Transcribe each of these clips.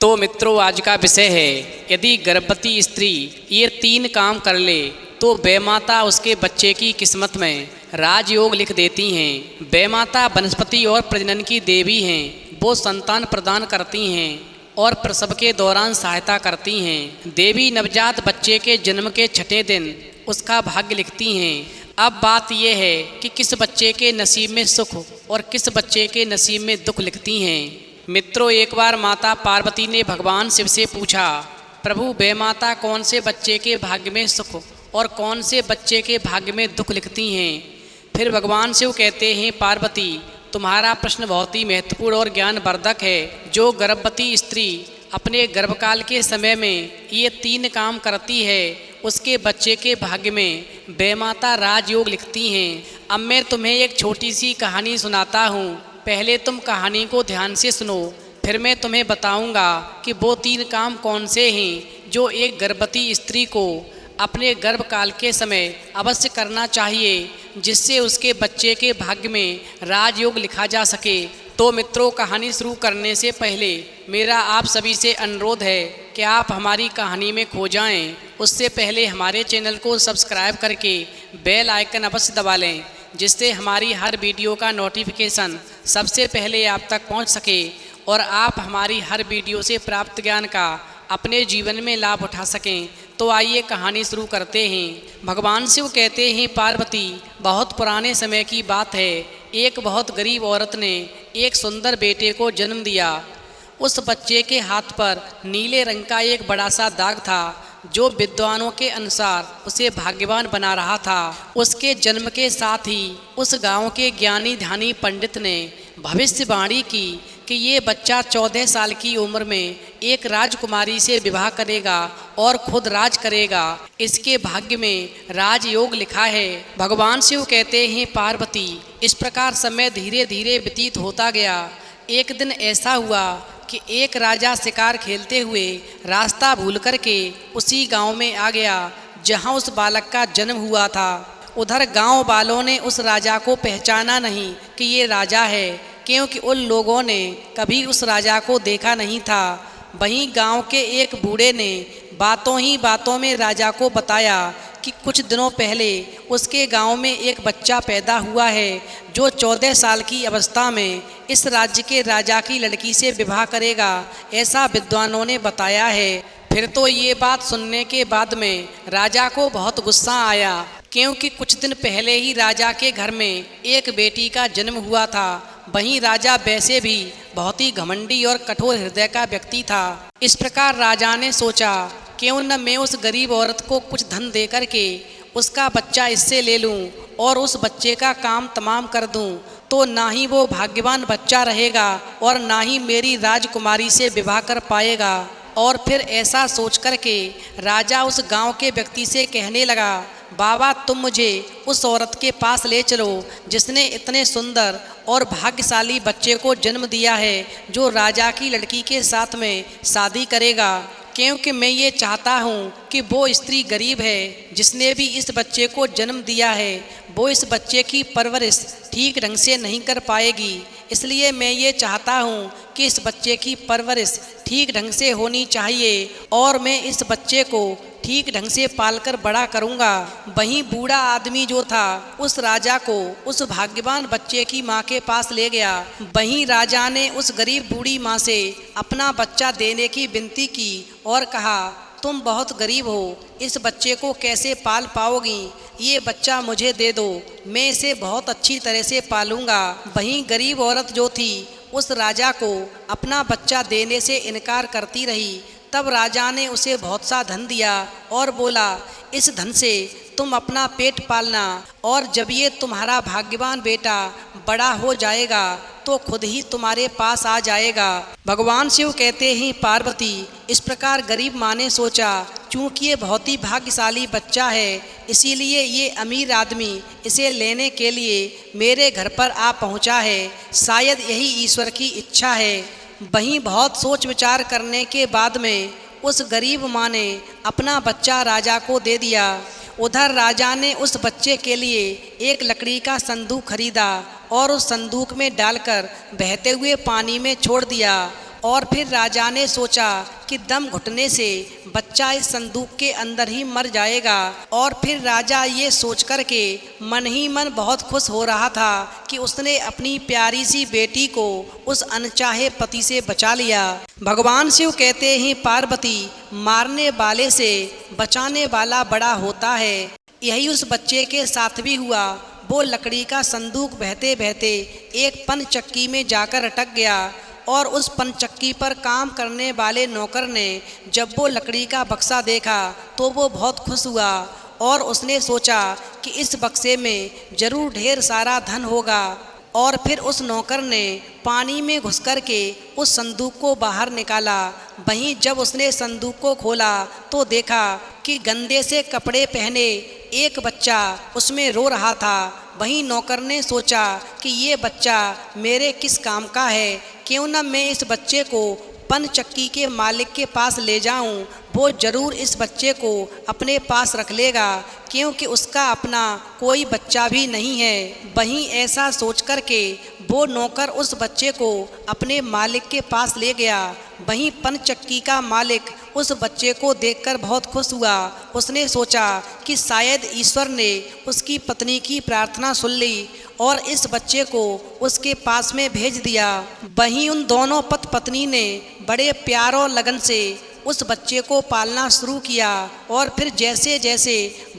तो मित्रों, आज का विषय है, यदि गर्भवती स्त्री ये 3 काम कर ले तो बैमाता उसके बच्चे की किस्मत में राजयोग लिख देती हैं। बैमाता वनस्पति और प्रजनन की देवी हैं। वो संतान प्रदान करती हैं और प्रसव के दौरान सहायता करती हैं। देवी नवजात बच्चे के जन्म के 6ठे दिन उसका भाग्य लिखती हैं। अब बात यह है कि किस बच्चे के नसीब में सुख और किस बच्चे के नसीब में दुख लिखती हैं। मित्रों, एक बार माता पार्वती ने भगवान शिव से पूछा, प्रभु बैमाता कौन से बच्चे के भाग्य में सुख और कौन से बच्चे के भाग्य में दुख लिखती हैं। फिर भगवान शिव कहते हैं, पार्वती तुम्हारा प्रश्न बहुत ही महत्वपूर्ण और ज्ञानवर्धक है। जो गर्भवती स्त्री अपने गर्भकाल के समय में ये 3 काम करती है उसके बच्चे के भाग्य में बैमाता राजयोग लिखती हैं। अब मैं तुम्हें एक छोटी सी कहानी सुनाता हूँ। पहले तुम कहानी को ध्यान से सुनो, फिर मैं तुम्हें बताऊंगा कि वो 3 काम कौन से हैं जो एक गर्भवती स्त्री को अपने गर्भकाल के समय अवश्य करना चाहिए, जिससे उसके बच्चे के भाग्य में राजयोग लिखा जा सके। तो मित्रों, कहानी शुरू करने से पहले मेरा आप सभी से अनुरोध है कि आप हमारी कहानी में खो जाएं। उससे पहले हमारे चैनल को सब्सक्राइब करके बेल आइकन अवश्य दबा लें, जिससे हमारी हर वीडियो का नोटिफिकेशन सबसे पहले आप तक पहुंच सके और आप हमारी हर वीडियो से प्राप्त ज्ञान का अपने जीवन में लाभ उठा सकें। तो आइए कहानी शुरू करते हैं। भगवान शिव कहते हैं, पार्वती बहुत पुराने समय की बात है। एक बहुत गरीब औरत ने एक सुंदर बेटे को जन्म दिया। उस बच्चे के हाथ पर नीले रंग का एक बड़ा सा दाग था, जो विद्वानों के अनुसार उसे भाग्यवान बना रहा था। उसके जन्म के साथ ही उस गांव के ज्ञानी ध्यानी पंडित ने भविष्यवाणी की कि ये बच्चा 14 साल की उम्र में एक राजकुमारी से विवाह करेगा और खुद राज करेगा। इसके भाग्य में राजयोग लिखा है। भगवान शिव कहते हैं, पार्वती इस प्रकार समय धीरे धीरे व्यतीत होता गया। एक दिन ऐसा हुआ कि एक राजा शिकार खेलते हुए रास्ता भूल करके उसी गांव में आ गया जहां उस बालक का जन्म हुआ था। उधर गांव वालों ने उस राजा को पहचाना नहीं कि ये राजा है, क्योंकि उन लोगों ने कभी उस राजा को देखा नहीं था। वहीं गांव के एक बूढ़े ने बातों ही बातों में राजा को बताया कि कुछ दिनों पहले उसके गांव में एक बच्चा पैदा हुआ है, जो 14 साल की अवस्था में इस राज्य के राजा की लड़की से विवाह करेगा, ऐसा विद्वानों ने बताया है। फिर तो ये बात सुनने के बाद में राजा को बहुत गुस्सा आया, क्योंकि कुछ दिन पहले ही राजा के घर में एक बेटी का जन्म हुआ था। वहीं राजा वैसे भी बहुत ही घमंडी और कठोर हृदय का व्यक्ति था। इस प्रकार राजा ने सोचा, क्यों न मैं उस गरीब औरत को कुछ धन दे करके उसका बच्चा इससे ले लूं और उस बच्चे का काम तमाम कर दूं, तो ना ही वो भाग्यवान बच्चा रहेगा और ना ही मेरी राजकुमारी से विवाह कर पाएगा। और फिर ऐसा सोच करके राजा उस गांव के व्यक्ति से कहने लगा, बाबा तुम मुझे उस औरत के पास ले चलो जिसने इतने सुंदर और भाग्यशाली बच्चे को जन्म दिया है, जो राजा की लड़की के साथ में शादी करेगा। क्योंकि मैं ये चाहता हूँ कि वो स्त्री गरीब है जिसने भी इस बच्चे को जन्म दिया है, वो इस बच्चे की परवरिश ठीक ढंग से नहीं कर पाएगी। इसलिए मैं ये चाहता हूँ कि इस बच्चे की परवरिश ठीक ढंग से होनी चाहिए और मैं इस बच्चे को ठीक ढंग से पालकर बड़ा करूँगा। वहीं बूढ़ा आदमी जो था उस राजा को उस भाग्यवान बच्चे की माँ के पास ले गया। वहीं राजा ने उस गरीब बूढ़ी माँ से अपना बच्चा देने की विनती की और कहा, तुम बहुत गरीब हो, इस बच्चे को कैसे पाल पाओगी? ये बच्चा मुझे दे दो, मैं इसे बहुत अच्छी तरह से पालूंगा। वहीं गरीब औरत जो थी उस राजा को अपना बच्चा देने से इनकार करती रही। तब राजा ने उसे बहुत सा धन दिया और बोला, इस धन से तुम अपना पेट पालना और जब ये तुम्हारा भाग्यवान बेटा बड़ा हो जाएगा तो खुद ही तुम्हारे पास आ जाएगा। भगवान शिव कहते हैं, पार्वती इस प्रकार गरीब माँ ने सोचा, चूँकि ये बहुत ही भाग्यशाली बच्चा है, इसीलिए ये अमीर आदमी इसे लेने के लिए मेरे घर पर आ पहुँचा है। शायद यही ईश्वर की इच्छा है। वहीं बहुत सोच विचार करने के बाद में उस गरीब माँ ने अपना बच्चा राजा को दे दिया। उधर राजा ने उस बच्चे के लिए एक लकड़ी का संदूक खरीदा और उस संदूक में डालकर बहते हुए पानी में छोड़ दिया और फिर राजा ने सोचा कि दम घुटने से बच्चा इस संदूक के अंदर ही मर जाएगा। और फिर राजा ये सोच कर के मन ही मन बहुत खुश हो रहा था कि उसने अपनी प्यारी सी बेटी को उस अनचाहे पति से बचा लिया। भगवान शिव कहते हैं, पार्वती, मारने वाले से बचाने वाला बड़ा होता है। यही उस बच्चे के साथ भी हुआ। वो लकड़ी का संदूक बहते बहते एक पनचक्की में जाकर अटक गया और उस पनचक्की पर काम करने वाले नौकर ने जब वो लकड़ी का बक्सा देखा तो वो बहुत खुश हुआ और उसने सोचा कि इस बक्से में ज़रूर ढेर सारा धन होगा। और फिर उस नौकर ने पानी में घुस कर के उस संदूक को बाहर निकाला। वहीं जब उसने संदूक को खोला तो देखा कि गंदे से कपड़े पहने एक बच्चा उसमें रो रहा था। वहीं नौकर ने सोचा कि ये बच्चा मेरे किस काम का है, क्यों न मैं इस बच्चे को पनचक्की के मालिक के पास ले जाऊं, वो ज़रूर इस बच्चे को अपने पास रख लेगा, क्योंकि उसका अपना कोई बच्चा भी नहीं है। वहीं ऐसा सोच कर के वो नौकर उस बच्चे को अपने मालिक के पास ले गया। वहीं पनचक्की का मालिक उस बच्चे को देखकर बहुत खुश हुआ। उसने सोचा कि शायद ईश्वर ने उसकी पत्नी की प्रार्थना सुन ली और इस बच्चे को उसके पास में भेज दिया। वहीं उन दोनों पति पत्नी ने बड़े प्यार और लगन से उस बच्चे को पालना शुरू किया। और फिर जैसे जैसे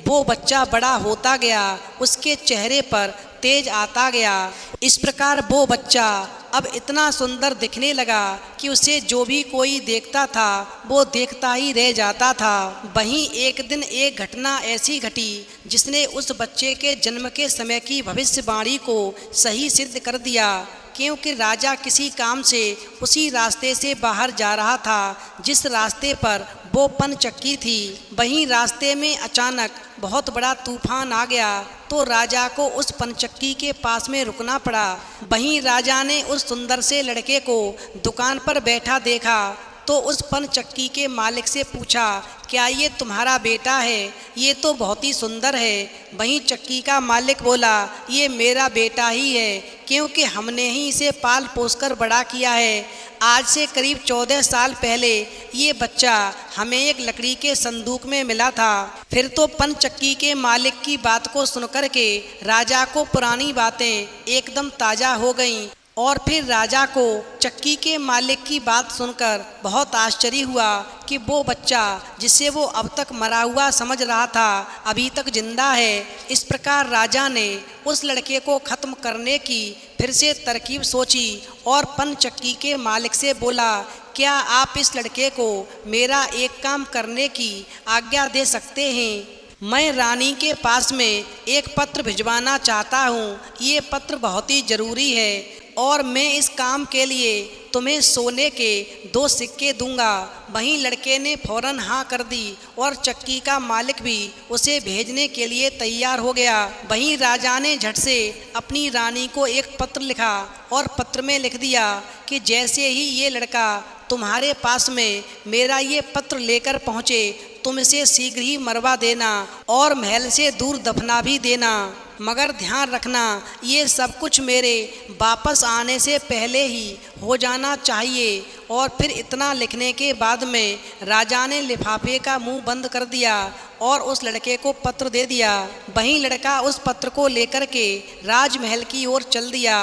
वो बच्चा बड़ा होता गया उसके चेहरे पर तेज आता गया। इस प्रकार वो बच्चा अब इतना सुंदर दिखने लगा कि उसे जो भी कोई देखता था वो देखता ही रह जाता था। वहीं एक दिन एक घटना ऐसी घटी जिसने उस बच्चे के जन्म के समय की भविष्यवाणी को सही सिद्ध कर दिया, क्योंकि राजा किसी काम से उसी रास्ते से बाहर जा रहा था जिस रास्ते पर वो पनचक्की थी। वहीं रास्ते में अचानक बहुत बड़ा तूफान आ गया तो राजा को उस पनचक्की के पास में रुकना पड़ा। वहीं राजा ने उस सुंदर से लड़के को दुकान पर बैठा देखा तो उस पनचक्की के मालिक से पूछा, क्या ये तुम्हारा बेटा है? ये तो बहुत ही सुंदर है। वहीं चक्की का मालिक बोला, ये मेरा बेटा ही है, क्योंकि हमने ही इसे पाल पोस कर बड़ा किया है। आज से करीब 14 साल पहले ये बच्चा हमें एक लकड़ी के संदूक में मिला था। फिर तो पनचक्की के मालिक की बात को सुनकर के राजा को पुरानी बातें एकदम ताज़ा हो गईं। और फिर राजा को चक्की के मालिक की बात सुनकर बहुत आश्चर्य हुआ कि वो बच्चा जिसे वो अब तक मरा हुआ समझ रहा था अभी तक जिंदा है। इस प्रकार राजा ने उस लड़के को ख़त्म करने की फिर से तरकीब सोची और पनचक्की के मालिक से बोला, क्या आप इस लड़के को मेरा एक काम करने की आज्ञा दे सकते हैं? मैं रानी के पास में एक पत्र भिजवाना चाहता हूँ। ये पत्र बहुत ही ज़रूरी है और मैं इस काम के लिए तुम्हें सोने के 2 सिक्के दूंगा। वहीं लड़के ने फौरन हाँ कर दी और चक्की का मालिक भी उसे भेजने के लिए तैयार हो गया। वहीं राजा ने झट से अपनी रानी को एक पत्र लिखा और पत्र में लिख दिया कि जैसे ही ये लड़का तुम्हारे पास में मेरा ये पत्र लेकर पहुँचे तुम इसे शीघ्र ही मरवा देना और महल से दूर दफना भी देना। मगर ध्यान रखना, ये सब कुछ मेरे वापस आने से पहले ही हो जाना चाहिए। और फिर इतना लिखने के बाद में राजा ने लिफाफे का मुंह बंद कर दिया और उस लड़के को पत्र दे दिया। वहीं लड़का उस पत्र को लेकर के राजमहल की ओर चल दिया।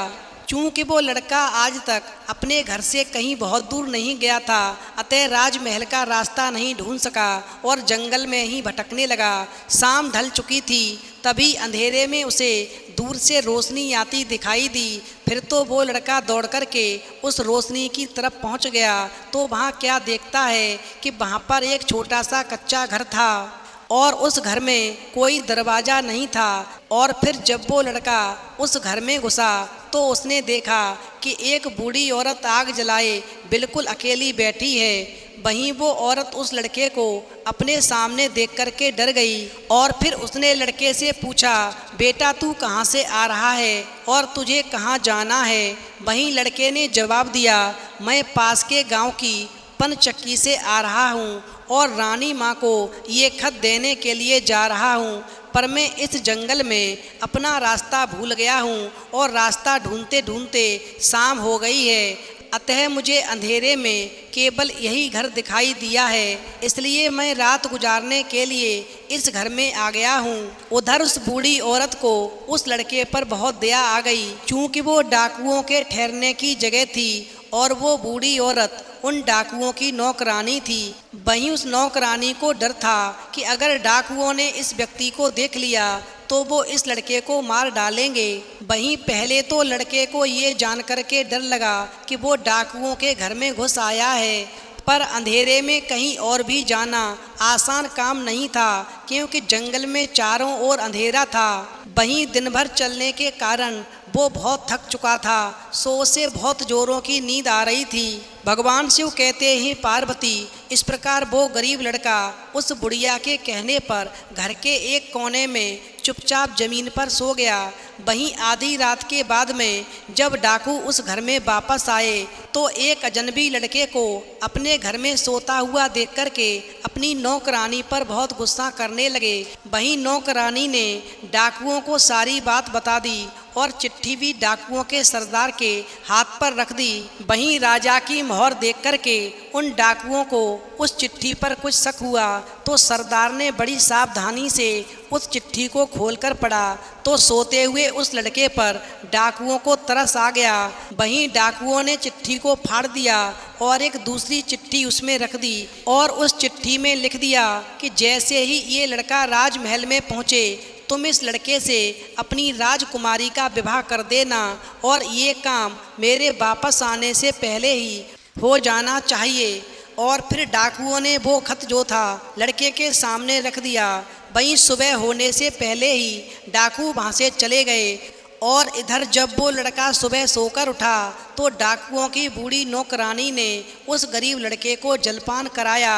चूँकि वो लड़का आज तक अपने घर से कहीं बहुत दूर नहीं गया था, अतः राजमहल का रास्ता नहीं ढूंढ सका और जंगल में ही भटकने लगा। शाम ढल चुकी थी, तभी अंधेरे में उसे दूर से रोशनी आती दिखाई दी। फिर तो वो लड़का दौड़ कर के उस रोशनी की तरफ पहुंच गया तो वहाँ क्या देखता है कि वहाँ पर एक छोटा सा कच्चा घर था और उस घर में कोई दरवाज़ा नहीं था। और फिर जब वो लड़का उस घर में घुसा तो उसने देखा कि एक बूढ़ी औरत आग जलाए बिल्कुल अकेली बैठी है। वहीं वो औरत उस लड़के को अपने सामने देख कर के डर गई और फिर उसने लड़के से पूछा, बेटा तू कहाँ से आ रहा है और तुझे कहाँ जाना है? वहीं लड़के ने जवाब दिया, मैं पास के गांव की पनचक्की से आ रहा हूँ और रानी माँ को ये खत देने के लिए जा रहा हूँ, पर मैं इस जंगल में अपना रास्ता भूल गया हूँ और रास्ता ढूंढते ढूंढते शाम हो गई है। अतः मुझे अंधेरे में केवल यही घर दिखाई दिया है, इसलिए मैं रात गुजारने के लिए इस घर में आ गया हूँ। उधर उस बूढ़ी औरत को उस लड़के पर बहुत दया आ गई, चूँकि वो डाकुओं के ठहरने की जगह थी और वो बूढ़ी औरत उन डाकुओं की नौकरानी थी। वहीं उस नौकरानी को डर था कि अगर डाकुओं ने इस व्यक्ति को देख लिया तो वो इस लड़के को मार डालेंगे। वहीं पहले तो लड़के को ये जान कर के डर लगा कि वो डाकुओं के घर में घुस आया है, पर अंधेरे में कहीं और भी जाना आसान काम नहीं था, क्योंकि जंगल में चारों ओर अंधेरा था। वहीं दिन भर चलने के कारण वो बहुत थक चुका था, सो उसे बहुत जोरों की नींद आ रही थी। भगवान शिव कहते ही पार्वती, इस प्रकार वो गरीब लड़का उस बुढ़िया के कहने पर घर के एक कोने में चुपचाप जमीन पर सो गया। वहीं आधी रात के बाद में जब डाकू उस घर में वापस आए तो एक अजनबी लड़के को अपने घर में सोता हुआ देख करके अपनी नौकरानी पर बहुत गुस्सा करने लगे। वहीं नौकरानी ने डाकुओं को सारी बात बता दी और चिट्ठी भी डाकुओं के सरदार के हाथ पर रख दी। वहीं राजा की मोहर देख करके उन डाकुओं को उस चिट्ठी पर कुछ शक हुआ तो सरदार ने बड़ी सावधानी से उस चिट्ठी को खोलकर पढ़ा तो सोते हुए उस लड़के पर डाकुओं को तरस आ गया। वहीं डाकुओं ने चिट्ठी को फाड़ दिया और एक दूसरी चिट्ठी उसमें रख दी और उस चिट्ठी में लिख दिया कि जैसे ही ये लड़का राजमहल में पहुँचे तुम इस लड़के से अपनी राजकुमारी का विवाह कर देना और ये काम मेरे वापस आने से पहले ही हो जाना चाहिए। और फिर डाकुओं ने वो खत जो था लड़के के सामने रख दिया। वहीं सुबह होने से पहले ही डाकू वहाँ से चले गए और इधर जब वो लड़का सुबह सोकर उठा तो डाकुओं की बूढ़ी नौकरानी ने उस गरीब लड़के को जलपान कराया।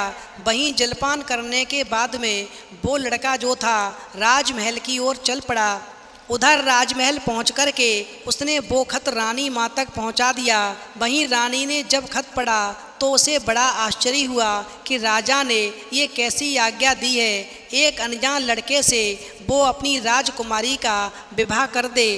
वहीं जलपान करने के बाद में वो लड़का जो था राजमहल की ओर चल पड़ा। उधर राजमहल पहुंच कर के उसने वो खत रानी माँ तक पहुंचा दिया। वहीं रानी ने जब खत पढ़ा तो उसे बड़ा आश्चर्य हुआ कि राजा ने ये कैसी आज्ञा दी है, एक अनजान लड़के से वो अपनी राजकुमारी का विवाह कर दे।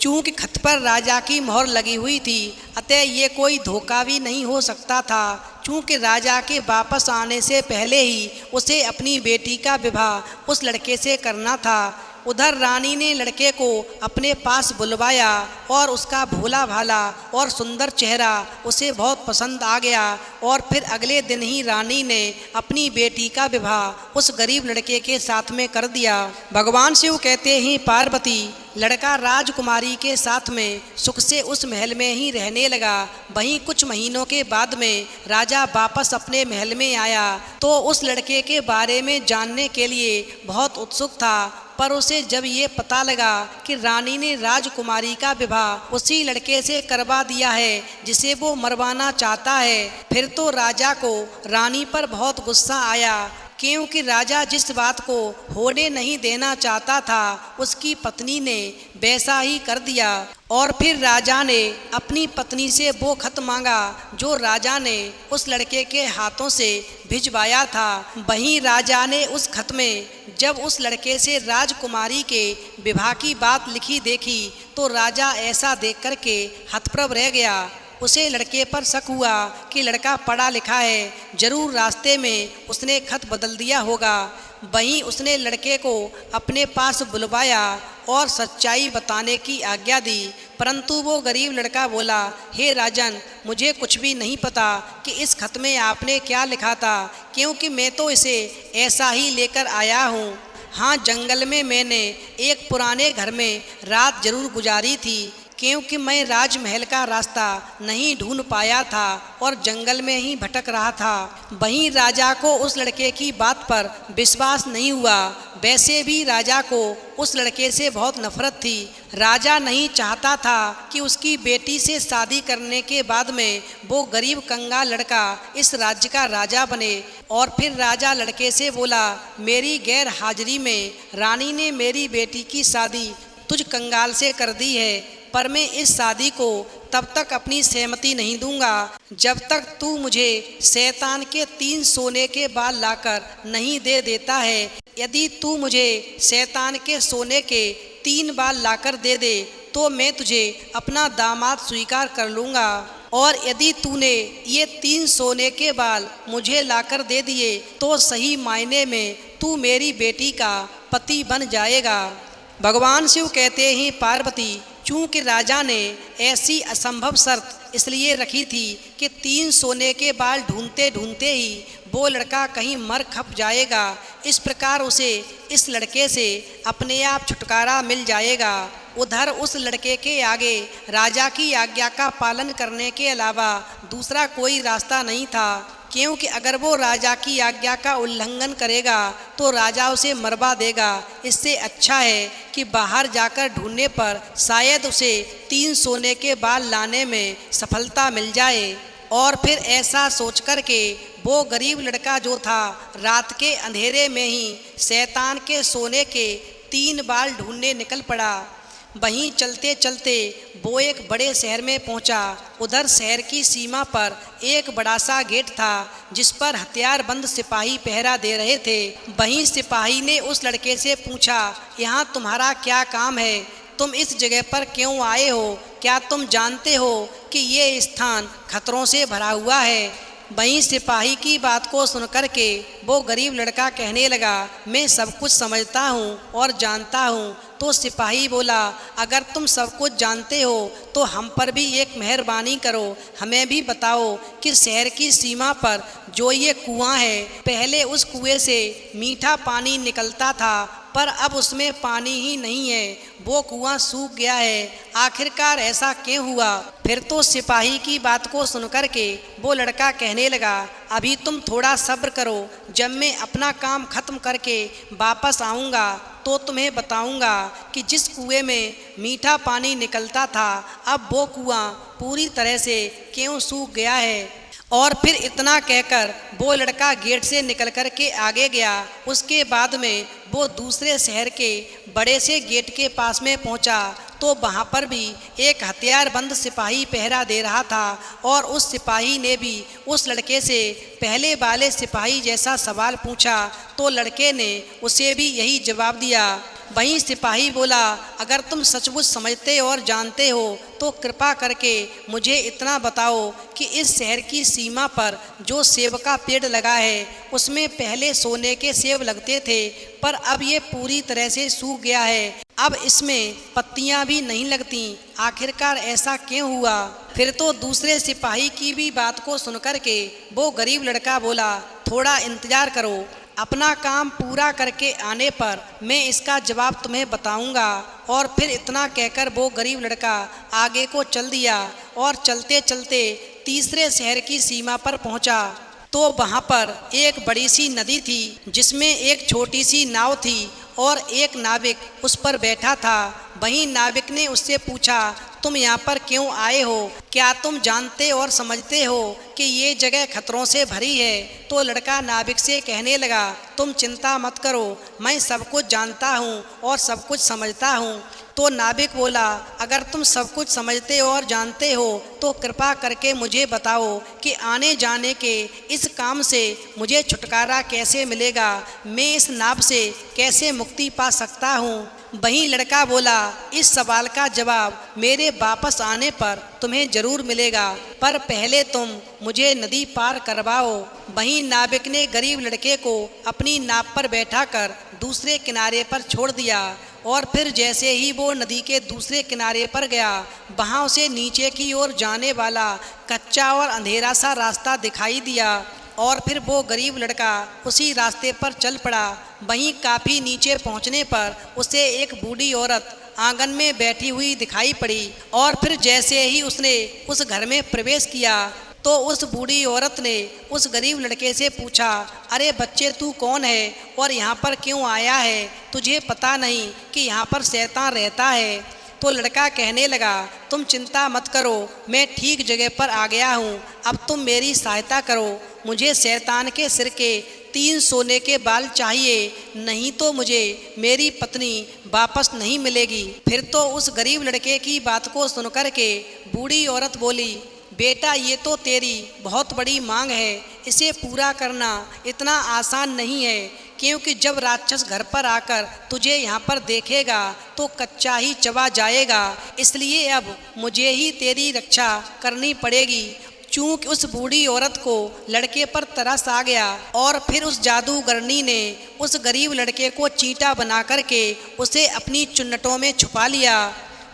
चूँकि खत पर राजा की मोहर लगी हुई थी अतः ये कोई धोखा भी नहीं हो सकता था। चूँकि राजा के वापस आने से पहले ही उसे अपनी बेटी का विवाह उस लड़के से करना था। उधर रानी ने लड़के को अपने पास बुलवाया और उसका भोला भाला और सुंदर चेहरा उसे बहुत पसंद आ गया और फिर अगले दिन ही रानी ने अपनी बेटी का विवाह उस गरीब लड़के के साथ में कर दिया। भगवान शिव कहते ही पार्वती, लड़का राजकुमारी के साथ में सुख से उस महल में ही रहने लगा। वहीं कुछ महीनों के बाद में राजा वापस अपने महल में आया तो उस लड़के के बारे में जानने के लिए बहुत उत्सुक था, पर उसे जब ये पता लगा कि रानी ने राजकुमारी का विवाह उसी लड़के से करवा दिया है जिसे वो मरवाना चाहता है, फिर तो राजा को रानी पर बहुत गुस्सा आया, क्योंकि राजा जिस बात को होने नहीं देना चाहता था उसकी पत्नी ने वैसा ही कर दिया। और फिर राजा ने अपनी पत्नी से वो खत मांगा जो राजा ने उस लड़के के हाथों से भिजवाया था। वहीं राजा ने उस खत में जब उस लड़के से राजकुमारी के विवाह की बात लिखी देखी तो राजा ऐसा देख कर के हतप्रभ रह गया। उसे लड़के पर शक हुआ कि लड़का पढ़ा लिखा है, जरूर रास्ते में उसने खत बदल दिया होगा। वहीं उसने लड़के को अपने पास बुलवाया और सच्चाई बताने की आज्ञा दी, परंतु वो गरीब लड़का बोला, हे राजन, मुझे कुछ भी नहीं पता कि इस खत में आपने क्या लिखा था, क्योंकि मैं तो इसे ऐसा ही लेकर आया हूँ। हाँ, जंगल में मैंने एक पुराने घर में रात जरूर गुजारी थी, क्योंकि मैं राजमहल का रास्ता नहीं ढूंढ पाया था और जंगल में ही भटक रहा था। वहीं राजा को उस लड़के की बात पर विश्वास नहीं हुआ। वैसे भी राजा को उस लड़के से बहुत नफरत थी। राजा नहीं चाहता था कि उसकी बेटी से शादी करने के बाद में वो गरीब कंगाल लड़का इस राज्य का राजा बने। और फिर राजा लड़के से बोला, मेरी गैर हाजिरी में रानी ने मेरी बेटी की शादी तुझ कंगाल से कर दी है, पर मैं इस शादी को तब तक अपनी सहमति नहीं दूंगा जब तक तू मुझे शैतान के 3 सोने के बाल लाकर नहीं दे देता है। यदि तू मुझे शैतान के सोने के 3 बाल लाकर दे दे तो मैं तुझे अपना दामाद स्वीकार कर लूँगा। और यदि तूने ये 3 सोने के बाल मुझे लाकर दे दिए तो सही मायने में तू मेरी बेटी का पति बन जाएगा। भगवान शिव कहते हैं, पार्वती, चूँकि राजा ने ऐसी असंभव शर्त इसलिए रखी थी कि 3 सोने के बाल ढूंढते ढूंढते ही वो लड़का कहीं मर खप जाएगा, इस प्रकार उसे इस लड़के से अपने आप छुटकारा मिल जाएगा। उधर उस लड़के के आगे राजा की आज्ञा का पालन करने के अलावा दूसरा कोई रास्ता नहीं था, क्योंकि अगर वो राजा की आज्ञा का उल्लंघन करेगा तो राजा उसे मरवा देगा। इससे अच्छा है कि बाहर जाकर ढूंढने पर शायद उसे 3 सोने के बाल लाने में सफलता मिल जाए। और फिर ऐसा सोच कर के वो गरीब लड़का जो था रात के अंधेरे में ही शैतान के सोने के 3 बाल ढूंढने निकल पड़ा। वहीं चलते चलते वो एक बड़े शहर में पहुंचा। उधर शहर की सीमा पर एक बड़ा सा गेट था जिस पर हथियारबंद सिपाही पहरा दे रहे थे। वहीं सिपाही ने उस लड़के से पूछा, यहाँ तुम्हारा क्या काम है? तुम इस जगह पर क्यों आए हो? क्या तुम जानते हो कि ये स्थान खतरों से भरा हुआ है? वहीं सिपाही की बात को सुनकर के वो गरीब लड़का कहने लगा, मैं सब कुछ समझता हूँ और जानता हूँ। तो सिपाही बोला, अगर तुम सब कुछ जानते हो तो हम पर भी एक मेहरबानी करो, हमें भी बताओ कि शहर की सीमा पर जो ये कुआं है, पहले उस कुएं से मीठा पानी निकलता था पर अब उसमें पानी ही नहीं है, वो कुआं सूख गया है, आखिरकार ऐसा क्यों हुआ? फिर तो सिपाही की बात को सुनकर के वो लड़का कहने लगा, अभी तुम थोड़ा सब्र करो, जब मैं अपना काम खत्म करके वापस आऊँगा तो तुम्हें बताऊंगा कि जिस कुएं में मीठा पानी निकलता था अब वो कुआं पूरी तरह से क्यों सूख गया है। और फिर इतना कहकर वो लड़का गेट से निकल कर के आगे गया। उसके बाद में वो दूसरे शहर के बड़े से गेट के पास में पहुंचा तो वहाँ पर भी एक हथियारबंद सिपाही पहरा दे रहा था और उस सिपाही ने भी उस लड़के से पहले वाले सिपाही जैसा सवाल पूछा तो लड़के ने उसे भी यही जवाब दिया। वहीं सिपाही बोला, अगर तुम सचमुच समझते और जानते हो तो कृपा करके मुझे इतना बताओ कि इस शहर की सीमा पर जो सेब का पेड़ लगा है उसमें पहले सोने के सेब लगते थे पर अब ये पूरी तरह से सूख गया है, अब इसमें पत्तियां भी नहीं लगती, आखिरकार ऐसा क्यों हुआ? फिर तो दूसरे सिपाही की भी बात को सुनकर के वो गरीब लड़का बोला, थोड़ा इंतजार करो, अपना काम पूरा करके आने पर मैं इसका जवाब तुम्हें बताऊंगा। और फिर इतना कहकर वो गरीब लड़का आगे को चल दिया और चलते चलते तीसरे शहर की सीमा पर पहुंचा तो वहाँ पर एक बड़ी सी नदी थी जिसमें एक छोटी सी नाव थी और एक नाविक उस पर बैठा था। वहीं नाविक ने उससे पूछा, तुम यहाँ पर क्यों आए हो? क्या तुम जानते और समझते हो कि ये जगह खतरों से भरी है? तो लड़का नाविक से कहने लगा, तुम चिंता मत करो, मैं सब कुछ जानता हूँ और सब कुछ समझता हूँ। तो नाविक बोला, अगर तुम सब कुछ समझते और जानते हो तो कृपा करके मुझे बताओ कि आने जाने के इस काम से मुझे छुटकारा कैसे मिलेगा, मैं इस नाव से कैसे मुक्ति पा सकता हूँ? वहीं लड़का बोला, इस सवाल का जवाब मेरे वापस आने पर तुम्हें जरूर मिलेगा, पर पहले तुम मुझे नदी पार करवाओ। वहीं नाविक ने गरीब लड़के को अपनी नाव पर बैठाकर दूसरे किनारे पर छोड़ दिया और फिर जैसे ही वो नदी के दूसरे किनारे पर गया वहाँ उसे नीचे की ओर जाने वाला कच्चा और अंधेरा सा रास्ता दिखाई दिया और फिर वो गरीब लड़का उसी रास्ते पर चल पड़ा। वहीं काफ़ी नीचे पहुँचने पर उसे एक बूढ़ी औरत आंगन में बैठी हुई दिखाई पड़ी और फिर जैसे ही उसने उस घर में प्रवेश किया तो उस बूढ़ी औरत ने उस गरीब लड़के से पूछा, अरे बच्चे, तू कौन है और यहाँ पर क्यों आया है? तुझे पता नहीं कि यहाँ पर शैतान रहता है? तो लड़का कहने लगा, तुम चिंता मत करो, मैं ठीक जगह पर आ गया हूँ, अब तुम मेरी सहायता करो, मुझे शैतान के सिर के 3 सोने के बाल चाहिए, नहीं तो मुझे मेरी पत्नी वापस नहीं मिलेगी। फिर तो उस गरीब लड़के की बात को सुनकर के बूढ़ी औरत बोली, बेटा, ये तो तेरी बहुत बड़ी मांग है, इसे पूरा करना इतना आसान नहीं है, क्योंकि जब राक्षस घर पर आकर तुझे यहाँ पर देखेगा तो कच्चा ही चबा जाएगा, इसलिए अब मुझे ही तेरी रक्षा करनी पड़ेगी। चूंकि उस बूढ़ी औरत को लड़के पर तरस आ गया और फिर उस जादूगरनी ने उस गरीब लड़के को चींटा बना करके उसे अपनी चुन्नटों में छुपा लिया।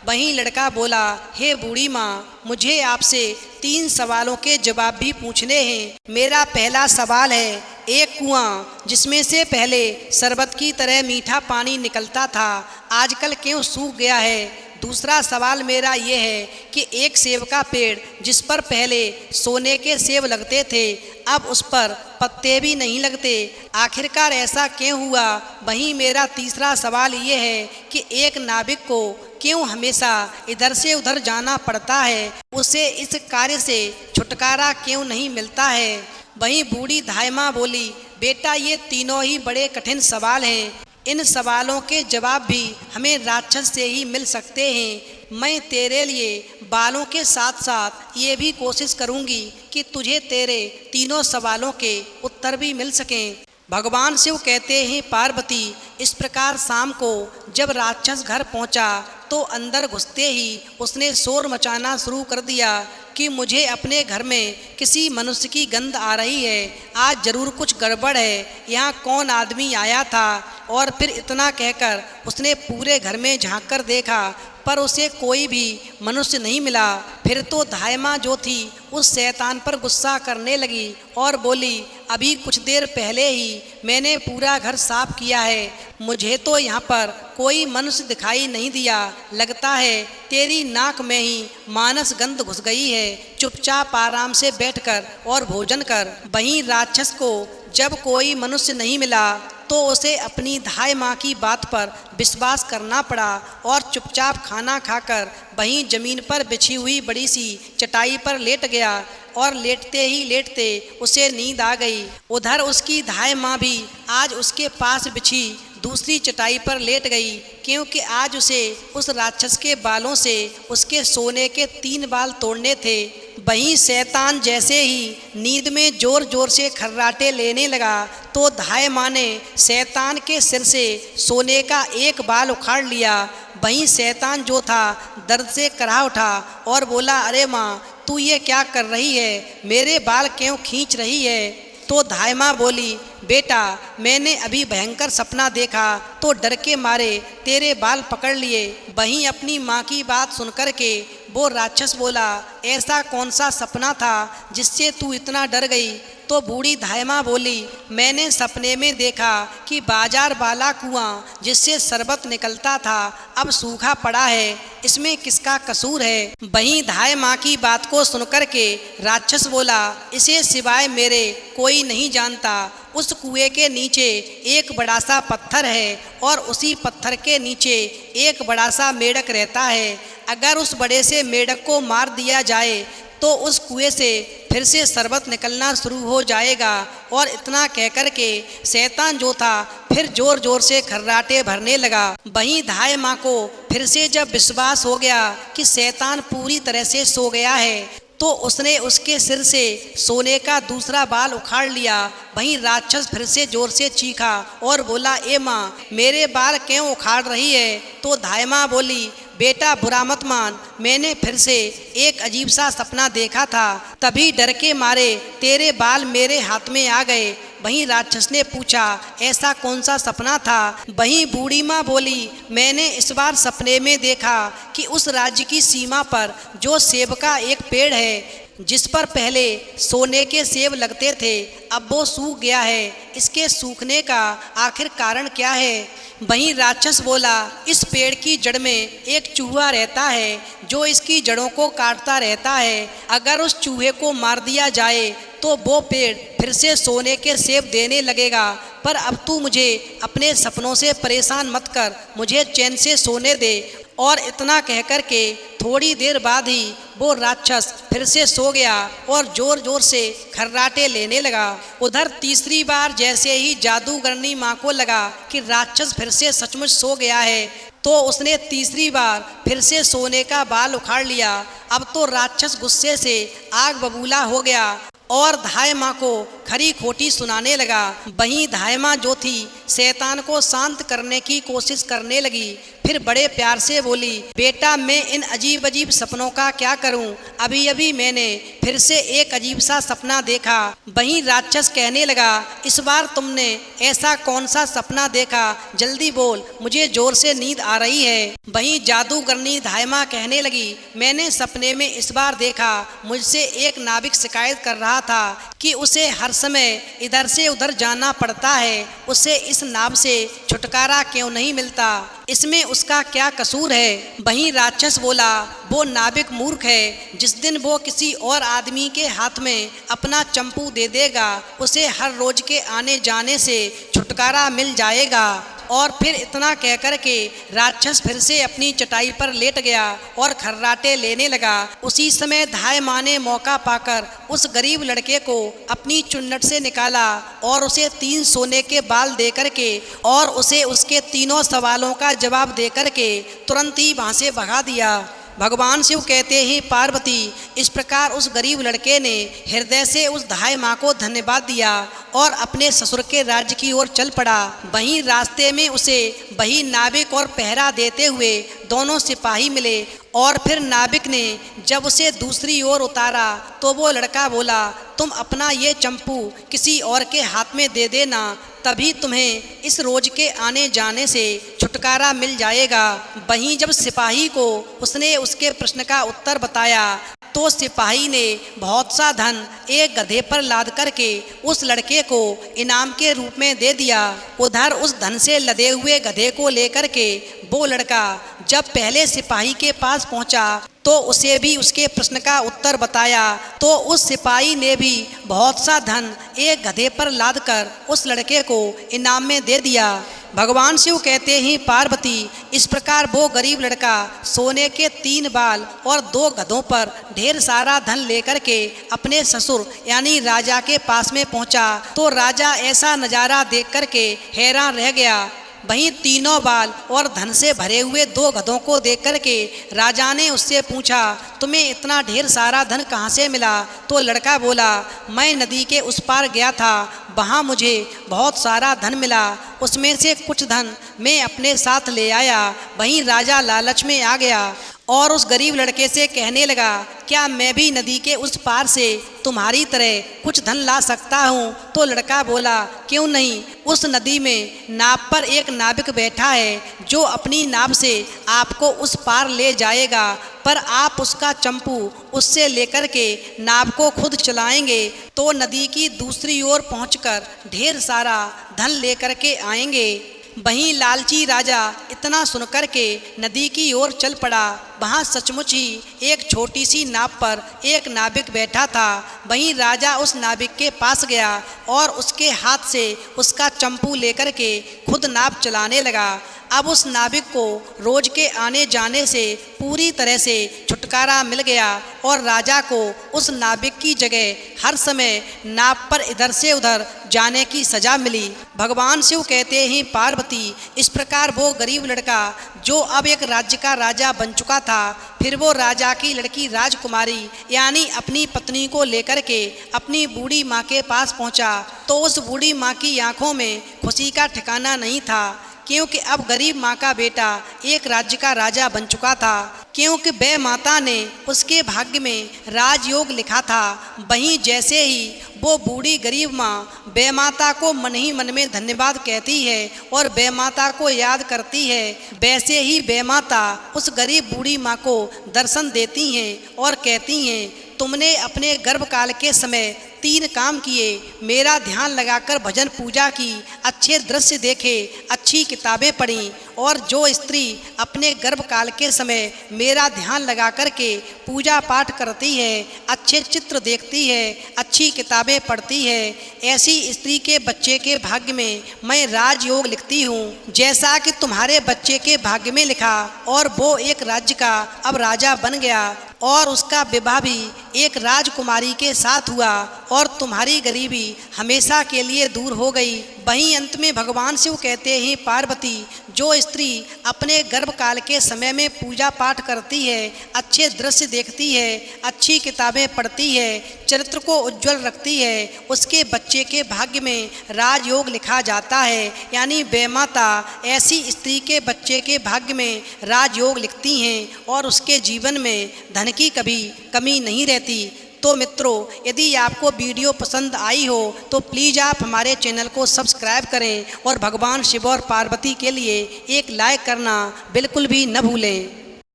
वहीं लड़का बोला, हे बूढ़ी माँ, मुझे आपसे 3 सवालों के जवाब भी पूछने हैं। मेरा पहला सवाल है, एक कुआं जिसमें से पहले शरबत की तरह मीठा पानी निकलता था, आजकल क्यों सूख गया है? दूसरा सवाल मेरा ये है कि एक सेब का पेड़ जिस पर पहले सोने के सेब लगते थे, अब उस पर पत्ते भी नहीं लगते, आखिरकार ऐसा क्यों हुआ? वहीं मेरा तीसरा सवाल ये है कि एक नाविक को क्यों हमेशा इधर से उधर जाना पड़ता है, उसे इस कार्य से छुटकारा क्यों नहीं मिलता है? वहीं बूढ़ी धायमा बोली, बेटा ये तीनों ही बड़े कठिन सवाल हैं, इन सवालों के जवाब भी हमें राक्षस से ही मिल सकते हैं। मैं तेरे लिए बालों के साथ साथ ये भी कोशिश करूंगी कि तुझे तेरे तीनों सवालों के उत्तर भी मिल सकें। भगवान शिव कहते हैं, पार्वती, इस प्रकार शाम को जब राक्षस घर पहुंचा तो अंदर घुसते ही उसने शोर मचाना शुरू कर दिया कि मुझे अपने घर में किसी मनुष्य की गंध आ रही है, आज जरूर कुछ गड़बड़ है, यहाँ कौन आदमी आया था? और फिर इतना कहकर उसने पूरे घर में झांक कर देखा पर उसे कोई भी मनुष्य नहीं मिला। फिर तो धायमा जो थी उस शैतान पर गुस्सा करने लगी और बोली, अभी कुछ देर पहले ही मैंने पूरा घर साफ किया है, मुझे तो यहाँ पर कोई मनुष्य दिखाई नहीं दिया, लगता है तेरी नाक में ही मानस गंध घुस गई है, चुपचाप आराम से बैठकर और भोजन कर। वहीं राक्षस को जब कोई मनुष्य नहीं मिला तो उसे अपनी धाय माँ की बात पर विश्वास करना पड़ा और चुपचाप खाना खाकर वहीं जमीन पर बिछी हुई बड़ी सी चटाई पर लेट गया और लेटते ही लेटते उसे नींद आ गई। उधर उसकी धाय माँ भी आज उसके पास बिछी दूसरी चटाई पर लेट गई, क्योंकि आज उसे उस राक्षस के बालों से उसके सोने के 3 बाल तोड़ने थे। वहीं शैतान जैसे ही नींद में जोर जोर से खर्राटे लेने लगा तो धाय माँ ने शैतान के सिर से सोने का 1 बाल उखाड़ लिया। वहीं शैतान जो था दर्द से कराह उठा और बोला, अरे माँ, तू ये क्या कर रही है, मेरे बाल क्यों खींच रही है? तो धाय माँ बोली, बेटा, मैंने अभी भयंकर सपना देखा तो डर के मारे तेरे बाल पकड़ लिए। वहीं अपनी माँ की बात सुनकर के वो राक्षस बोला, ऐसा कौन सा सपना था जिससे तू इतना डर गई? तो बूढ़ी धायमा बोली, मैंने सपने में देखा कि बाजार वाला कुआं जिससे शरबत निकलता था अब सूखा पड़ा है, इसमें किसका कसूर है? वहीं धाय माँ की बात को सुनकर के राक्षस बोला, इसे सिवाय मेरे कोई नहीं जानता। उस कुएं के नीचे एक बड़ा सा पत्थर है और उसी पत्थर के नीचे एक बड़ा सा मेढक रहता है। अगर उस बड़े से मेढक को मार दिया जाए तो उस कुएं से फिर से शरबत निकलना शुरू हो जाएगा। और इतना कहकर के शैतान जो था फिर जोर जोर से खर्राटे भरने लगा। वहीं धाय माँ को फिर से जब विश्वास हो गया कि शैतान पूरी तरह से सो गया है तो उसने उसके सिर से सोने का दूसरा बाल उखाड़ लिया। वहीं राक्षस फिर से जोर से चीखा और बोला, ए माँ, मेरे बाल क्यों उखाड़ रही है? तो धाय माँ बोली, बेटा बुरा मत मान, मैंने फिर से एक अजीब सा सपना देखा था, तभी डर के मारे तेरे बाल मेरे हाथ में आ गए। वहीं राक्षस ने पूछा, ऐसा कौन सा सपना था? वहीं बूढ़ी माँ बोली, मैंने इस बार सपने में देखा कि उस राज्य की सीमा पर जो सेब का एक पेड़ है जिस पर पहले सोने के सेब लगते थे अब वो सूख गया है, इसके सूखने का आखिर कारण क्या है? वहीं राक्षस बोला, इस पेड़ की जड़ में एक चूहा रहता है जो इसकी जड़ों को काटता रहता है, अगर उस चूहे को मार दिया जाए तो वो पेड़ फिर से सोने के सेब देने लगेगा। पर अब तू मुझे अपने सपनों से परेशान मत कर, मुझे चैन से सोने दे। और इतना कहकर के थोड़ी देर बाद ही वो राक्षस फिर से सो गया और जोर जोर से खर्राटे लेने लगा। उधर तीसरी बार जैसे ही जादूगरनी माँ को लगा कि राक्षस फिर से सचमुच सो गया है तो उसने तीसरी बार फिर से सोने का बाल उखाड़ लिया। अब तो राक्षस गुस्से से आग बबूला हो गया और धाय माँ को खरी खोटी सुनाने लगा। वहीं धाय माँ जो थी शैतान को शांत करने की कोशिश करने लगी। फिर बड़े प्यार से बोली, बेटा मैं इन अजीब अजीब सपनों का क्या करूं? अभी अभी मैंने फिर से एक अजीब सा सपना देखा। वहीं राक्षस कहने लगा, इस बार तुमने ऐसा कौन सा सपना देखा? जल्दी बोल, मुझे जोर से नींद आ रही है। वहीं जादूगरनी धाय माँ कहने लगी, मैंने सपने में इस बार देखा, मुझसे एक नाविक शिकायत कर रहा था कि उसे हर समय इधर से उधर जाना पड़ता है। उसे इस नाव से छुटकारा क्यों नहीं मिलता? इसमें उसका क्या कसूर है? वहीं राक्षस बोला, वो नाविक मूर्ख है। जिस दिन वो किसी और आदमी के हाथ में अपना चंपू दे देगा, उसे हर रोज के आने जाने से छुटकारा मिल जाएगा। और फिर इतना कहकर के राक्षस फिर से अपनी चटाई पर लेट गया और खर्राटे लेने लगा। उसी समय धाय माँ ने मौका पाकर उस गरीब लड़के को अपनी चुन्नट से निकाला और उसे 3 सोने के बाल दे करके और उसे उसके तीनों सवालों का जवाब दे करके तुरंत ही वहाँ से भगा दिया। भगवान शिव कहते हैं, पार्वती, इस प्रकार उस गरीब लड़के ने हृदय से उस धाय माँ को धन्यवाद दिया और अपने ससुर के राज्य की ओर चल पड़ा। वहीं रास्ते में उसे वही नाविक और पहरा देते हुए दोनों सिपाही मिले और फिर नाविक ने जब उसे दूसरी ओर उतारा तो वो लड़का बोला, तुम अपना ये चंपू किसी और के हाथ में दे देना, तभी तुम्हें इस रोज के आने जाने से छुटकारा मिल जाएगा। वहीं जब सिपाही को उसने उसके प्रश्न का उत्तर बताया तो सिपाही ने बहुत सा धन एक गधे पर लाद करके उस लड़के को इनाम के रूप में दे दिया। उधर उस धन से लदे हुए गधे को लेकर के वो लड़का जब पहले सिपाही के पास पहुंचा तो उसे भी उसके प्रश्न का उत्तर बताया तो उस सिपाही ने भी बहुत सा धन एक गधे पर लाद कर उस लड़के को इनाम में दे दिया। भगवान शिव कहते हैं, पार्वती, इस प्रकार वो गरीब लड़का सोने के 3 बाल और 2 गधों पर ढेर सारा धन लेकर के अपने ससुर यानी राजा के पास में पहुंचा तो राजा ऐसा नज़ारा देख करके हैरान रह गया। वहीं तीनों बाल और धन से भरे हुए 2 गधों को देख करके राजा ने उससे पूछा, तुम्हें इतना ढेर सारा धन कहाँ से मिला? तो लड़का बोला, मैं नदी के उस पार गया था, वहाँ मुझे बहुत सारा धन मिला, उसमें से कुछ धन मैं अपने साथ ले आया। वहीं राजा लालच में आ गया और उस गरीब लड़के से कहने लगा, क्या मैं भी नदी के उस पार से तुम्हारी तरह कुछ धन ला सकता हूँ? तो लड़का बोला, क्यों नहीं, उस नदी में नाव पर एक नाविक बैठा है जो अपनी नाव से आपको उस पार ले जाएगा, पर आप उसका चंपू उससे लेकर के नाव को खुद चलाएंगे तो नदी की दूसरी ओर पहुंचकर ढेर सारा धन लेकर के आएंगे। वहीं लालची राजा इतना सुनकर के नदी की ओर चल पड़ा। वहाँ सचमुच ही एक छोटी सी नाव पर एक नाविक बैठा था। वहीं राजा उस नाविक के पास गया और उसके हाथ से उसका चंपू लेकर के खुद नाव चलाने लगा। अब उस नाविक को रोज के आने जाने से पूरी तरह से छुटकारा मिल गया और राजा को उस नाविक की जगह हर समय नाव पर इधर से उधर जाने की सजा मिली। भगवान शिव कहते हैं, पार्वती, इस प्रकार वो गरीब लड़का जो अब एक राज्य का राजा बन चुका था, फिर वो राजा की लड़की राजकुमारी यानी अपनी पत्नी को लेकर के अपनी बूढ़ी माँ के पास पहुँचा तो उस बूढ़ी माँ की आंखों में खुशी का ठिकाना नहीं था, क्योंकि अब गरीब माँ का बेटा एक राज्य का राजा बन चुका था, क्योंकि बै माता ने उसके भाग्य में राजयोग लिखा था। वहीं जैसे ही वो बूढ़ी गरीब माँ बै माता को मन ही मन में धन्यवाद कहती है और बै माता को याद करती है, वैसे ही बै माता उस गरीब बूढ़ी माँ को दर्शन देती हैं और कहती हैं, तुमने अपने गर्भकाल के समय 3 काम किए, मेरा ध्यान लगाकर भजन पूजा की, अच्छे दृश्य देखे, अच्छी किताबें पढ़ी, और जो स्त्री अपने गर्भकाल के समय मेरा ध्यान लगा करके पूजा पाठ करती है, अच्छे चित्र देखती है, अच्छी किताबें पढ़ती है, ऐसी स्त्री के बच्चे के भाग्य में मैं राजयोग लिखती हूँ, जैसा कि तुम्हारे बच्चे के भाग्य में लिखा और वो एक राज्य का अब राजा बन गया और उसका विवाह भी एक राजकुमारी के साथ हुआ और तुम्हारी गरीबी हमेशा के लिए दूर हो गई। वहीं अंत में भगवान शिव कहते हैं, पार्वती, जो स्त्री अपने गर्भकाल के समय में पूजा पाठ करती है, अच्छे दृश्य देखती है, अच्छी किताबें पढ़ती है, चरित्र को उज्जवल रखती है, उसके बच्चे के भाग्य में राजयोग लिखा जाता है। यानी बेमाता ऐसी स्त्री के बच्चे के भाग्य में राजयोग लिखती हैं और उसके जीवन में धन की कभी कमी नहीं रहती। तो मित्रों, यदि आपको वीडियो पसंद आई हो तो प्लीज़ आप हमारे चैनल को सब्सक्राइब करें और भगवान शिव और पार्वती के लिए एक लाइक करना बिल्कुल भी न भूलें।